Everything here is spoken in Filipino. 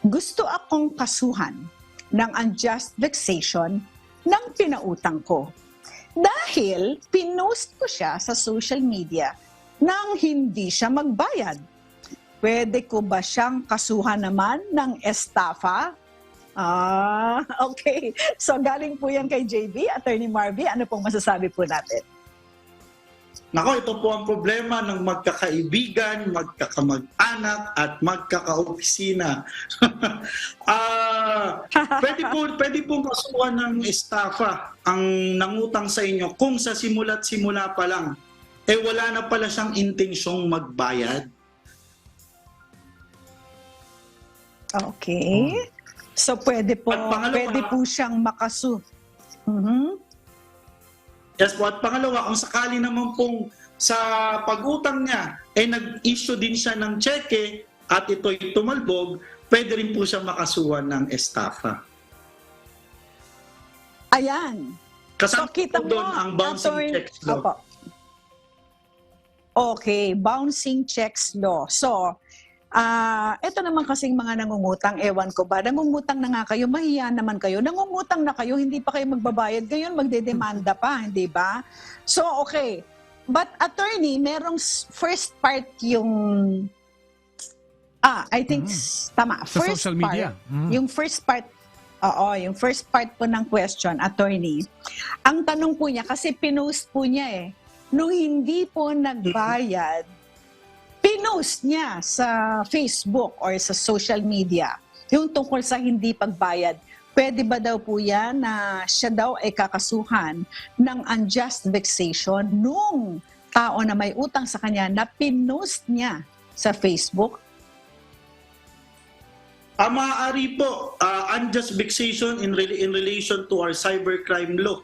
Gusto akong kasuhan ng unjust vexation ng pinautang ko. Dahil pinost ko siya sa social media nang hindi siya magbayad. Pwede ko ba siyang kasuhan naman ng estafa? Okay. So galing po yan kay JB, Attorney Marvy. Ano pong masasabi po natin? Nako, ito po ang problema ng magkakaibigan, magkakamag-anak at magkakaopisina. Pwede po kasuhan ng estafa ang nangutang sa inyo kung sa simula't simula pa lang, wala na pala siyang intensyong magbayad. Okay. So pwede po, pwede po siyang makasu. Yes po. At pangalawa, kung sakali naman pong sa pag-utang niya, nag-issue din siya ng cheque at ito'y tumalbog, pwede rin po siya makasuhan ng estafa. Ayan. Kasama So, kita po doon mo, ang bouncing checks law. Opo. Okay, bouncing checks law. So, ito naman kasing mga nangungutang, ewan ko ba, nangungutang na nga kayo, mahiya naman kayo, nangungutang na kayo, hindi pa kayo magbabayad, ngayon magdedemanda pa, hindi ba? So, okay. But attorney, merong first part yung, I think, tama, Sa first social media. part, yung first part, yung first part po ng question, attorney, ang tanong po niya, kasi pinost po niya nung hindi po nagbayad, pinost niya sa Facebook or sa social media yung tungkol sa hindi pagbayad. Pwede ba daw po yan na siya daw ay kakasuhan ng unjust vexation nung tao na may utang sa kanya na pinost niya sa Facebook? Maaari po, unjust vexation in relation to our cybercrime law.